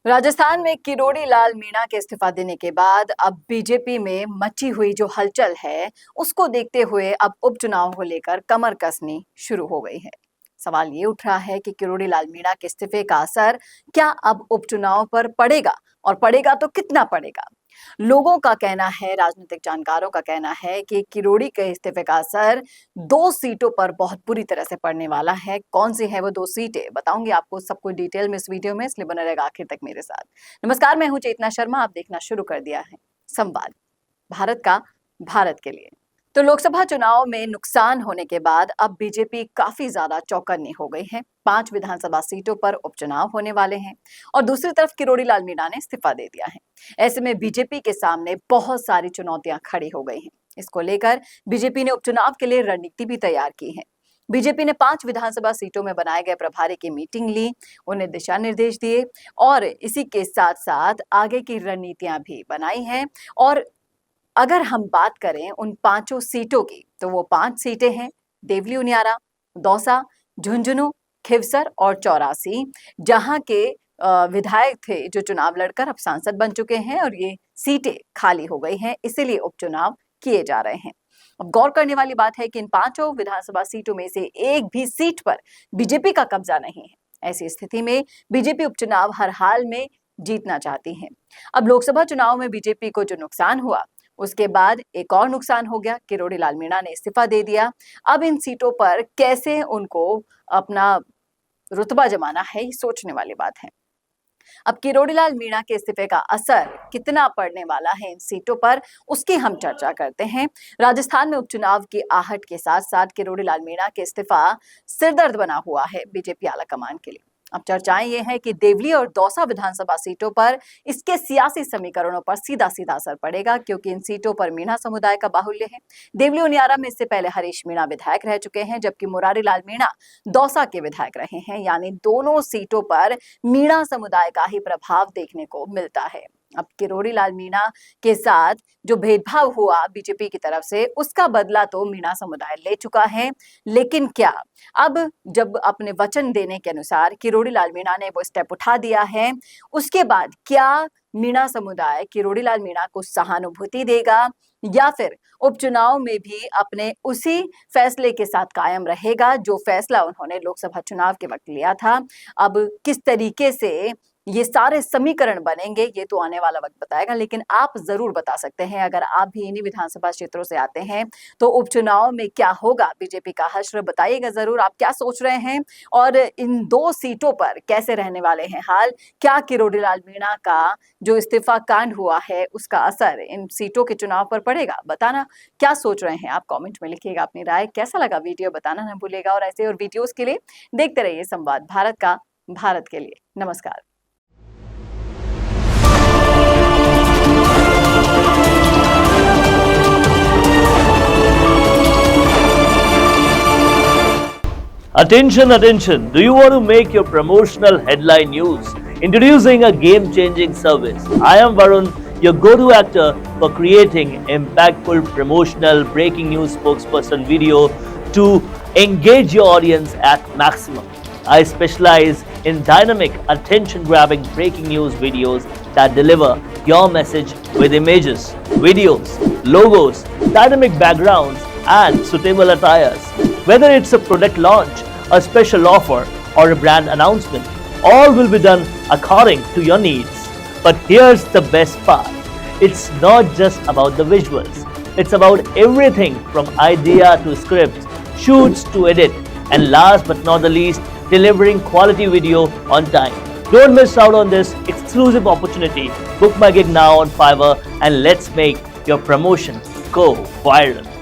राजस्थान में किरोड़ी लाल मीणा के इस्तीफा देने के बाद अब बीजेपी में मची हुई जो हलचल है उसको देखते हुए अब उपचुनाव को लेकर कमर कसनी शुरू हो गई है। सवाल ये उठ रहा है कि किरोड़ी लाल मीणा के इस्तीफे का असर क्या अब उपचुनाव पर पड़ेगा और पड़ेगा तो कितना पड़ेगा। लोगों का कहना है, राजनीतिक जानकारों का कहना है कि किरोड़ी के इस्तीफे का असर 2 सीटों पर बहुत बुरी तरह से पड़ने वाला है। कौन सी है वो 2 सीटें बताऊंगी आपको सब कुछ डिटेल में इस वीडियो में, इसलिए बने रहेगा आखिर तक मेरे साथ। नमस्कार, मैं हूं चेतना शर्मा, आप देखना शुरू कर दिया है संवाद भारत का भारत के लिए। तो लोकसभा चुनाव में नुकसान होने के बाद अब बीजेपी काफी ज्यादा चौकन्नी हो गई है। 5 विधानसभा सीटों पर उपचुनाव होने वाले हैं और दूसरी तरफ किरोड़ी लाल मीणा ने इस्तीफा दे दिया है। ऐसे में बीजेपी के सामने बहुत सारी चुनौतियां खड़ी हो गई हैं। इसको लेकर बीजेपी ने उपचुनाव के लिए रणनीति भी तैयार की है। बीजेपी ने 5 विधानसभा सीटों में बनाए गए प्रभारी की मीटिंग ली, उन्हें दिशा निर्देश दिए और इसी के साथ साथ आगे की रणनीतियां भी बनाई हैं। और अगर हम बात करें उन 5 सीटों की, तो वो 5 सीटें हैं देवली उनियारा, दौसा, झुंझुनू, खिवसर और चौरासी, जहां के विधायक थे जो चुनाव लड़कर अब सांसद बन चुके हैं और ये सीटें खाली हो गई हैं, इसीलिए उपचुनाव किए जा रहे हैं। अब गौर करने वाली बात है कि इन 5 विधानसभा सीटों में से एक भी सीट पर बीजेपी का कब्जा नहीं है। ऐसी स्थिति में बीजेपी उपचुनाव हर हाल में जीतना चाहती है। अब लोकसभा चुनाव में बीजेपी को जो नुकसान हुआ, उसके बाद एक और नुकसान हो गया। किरोड़ी लाल मीणा ने इस्तीफा दे दिया। अब इन सीटों पर कैसे उनको अपना रुतबा जमाना है, ये सोचने वाली बात है। अब किरोड़ी लाल मीणा के इस्तीफे का असर कितना पड़ने वाला है इन सीटों पर, उसकी हम चर्चा करते हैं। राजस्थान में उपचुनाव की आहट के साथ साथ किरोड़ी लाल मीणा के इस्तीफा सिरदर्द बना हुआ है बीजेपी आलाकमान के लिए। अब चर्चाएं ये हैं कि देवली और दौसा विधानसभा सीटों पर इसके सियासी समीकरणों पर सीधा सीधा असर पड़ेगा, क्योंकि इन सीटों पर मीणा समुदाय का बाहुल्य है। देवली उनियारा में इससे पहले हरीश मीणा विधायक रह चुके हैं, जबकि मुरारी लाल मीणा दौसा के विधायक रहे हैं। यानी दोनों सीटों पर मीणा समुदाय का ही प्रभाव देखने को मिलता है। अब किरोड़ी लाल मीणा के साथ जो भेदभाव हुआ बीजेपी की तरफ से, उसका बदला तो मीणा समुदाय ले चुका है। लेकिन क्या अब जब अपने वचन देने के अनुसार किरोड़ी लाल मीणा ने वो स्टेप उठा दिया है, उसके बाद क्या मीणा समुदाय किरोड़ी लाल मीणा को सहानुभूति देगा या फिर उपचुनाव में भी अपने उसी फैसले के साथ कायम रहेगा जो फैसला उन्होंने लोकसभा चुनाव के वक्त लिया था। अब किस तरीके से ये सारे समीकरण बनेंगे, ये तो आने वाला वक्त बताएगा। लेकिन आप जरूर बता सकते हैं, अगर आप भी इन्हीं विधानसभा क्षेत्रों से आते हैं, तो उपचुनाव में क्या होगा बीजेपी का हश्र, बताइएगा जरूर। आप क्या सोच रहे हैं और इन 2 सीटों पर कैसे रहने वाले हैं हाल? क्या किरोड़ी लाल मीणा का जो इस्तीफा कांड हुआ है उसका असर इन सीटों के चुनाव पर पड़ेगा? बताना क्या सोच रहे हैं आप, कमेंट में लिखिएगा अपनी राय। कैसा लगा वीडियो बताना न भूलिएगा और ऐसे और वीडियोस के लिए देखते रहिए संवाद भारत का भारत के लिए। नमस्कार। Attention, attention. Do you want to make your promotional headline news? Introducing a game-changing service. I am Varun, your go-to actor for creating impactful promotional breaking news spokesperson video to engage your audience at maximum. I specialize in dynamic, attention-grabbing breaking news videos that deliver your message with images, videos, logos, dynamic backgrounds, and suitable attires. Whether it's a product launch, a special offer, or a brand announcement, all will be done according to your needs. But here's the best part. It's not just about the visuals. It's about everything from idea to script, shoots to edit, and last but not the least, delivering quality video on time. Don't miss out on this exclusive opportunity. Book my gig now on Fiverr and let's make your promotion go viral.